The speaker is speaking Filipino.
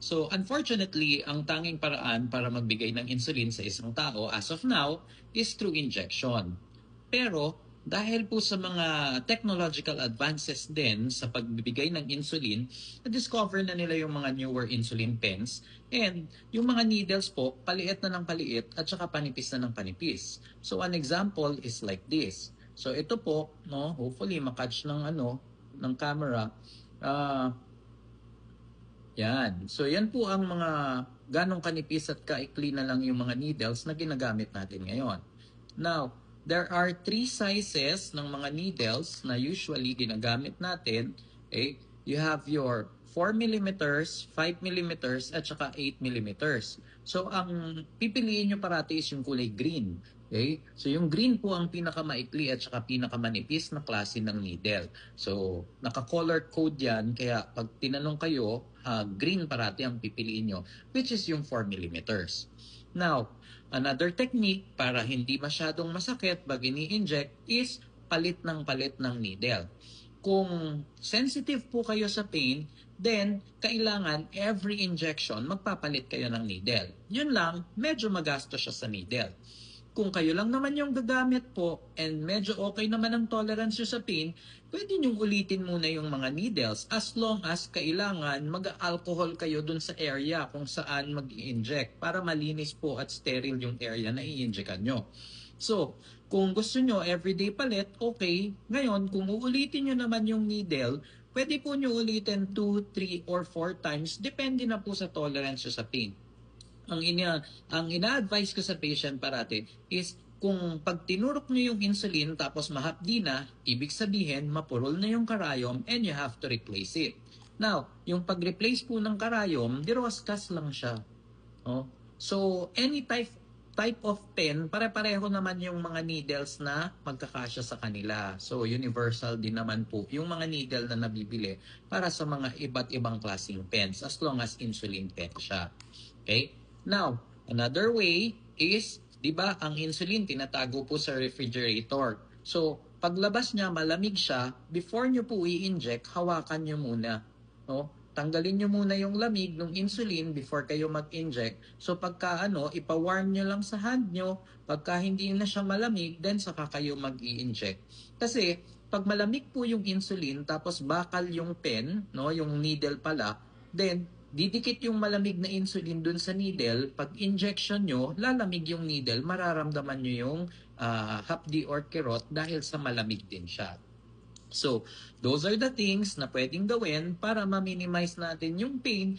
So unfortunately, ang tanging paraan para magbigay ng insulin sa isang tao as of now is through injection. Pero dahil po sa mga technological advances din sa pagbibigay ng insulin, na-discover na nila yung mga newer insulin pens and yung mga needles po, paliit na ng paliit at saka panipis na ng panipis. So an example is like this. So ito po, no, hopefully makatch ng ng camera. Yan. So yan po ang mga ganong kanipis at kaikli na lang yung mga needles na ginagamit natin ngayon. Now, there are 3 sizes ng mga needles na usually ginagamit natin. Okay? You have your 4 millimeters, 5 millimeters, at saka 8 millimeters. So, ang pipiliin nyo parati is yung kulay green. Okay? So, yung green po ang pinakamaikli at saka pinakamanipis na klase ng needle. So, naka-color code yan. Kaya pag tinanong kayo, green parati ang pipiliin nyo, which is yung 4 millimeters. Now, another technique para hindi masyadong masakit pag ini-inject is palit ng needle. Kung sensitive po kayo sa pain, then kailangan every injection magpapalit kayo ng needle. Yun lang, medyo magastos siya sa needle. Kung kayo lang naman yung gagamit po and medyo okay naman ang tolerance nyo sa pain, pwede nyong ulitin muna yung mga needles as long as kailangan mag-alcohol kayo dun sa area kung saan mag-i-inject para malinis po at sterile yung area na i-injectan nyo. So, kung gusto nyo everyday palit, okay. Ngayon, kung uulitin nyo naman yung needle, pwede po nyo ulitin 2, 3, or 4 times. Depende na po sa tolerance nyo sa pain. Ang ina-advise ko sa patient parati is kung pag tinurok nyo yung insulin tapos mahapdi na, ibig sabihin mapurol na yung karayom and you have to replace it. Now, yung pag-replace po ng karayom, diroscas lang siya. Oh. So, any type of pen, pare-pareho naman yung mga needles na magkakasya sa kanila. So, universal din naman po yung mga needle na nabibili para sa mga iba't ibang klaseng pens as long as insulin pen siya. Okay? Now, another way is, di ba, ang insulin tinatago po sa refrigerator. So, paglabas niya, malamig siya, before nyo po i-inject, hawakan nyo muna. No? Tanggalin nyo muna yung lamig ng insulin before kayo mag-inject. So, pagka ipa-warm nyo lang sa hand nyo, pagka hindi na siya malamig, then saka kayo mag-i-inject. Kasi, pag malamig po yung insulin, tapos bakal yung pen, no, yung needle pala, then didikit yung malamig na insulin dun sa needle, pag injection nyo, lalamig yung needle, mararamdaman nyo yung hapdi or kirot dahil sa malamig din siya. So, those are the things na pwedeng gawin para ma-minimize natin yung pain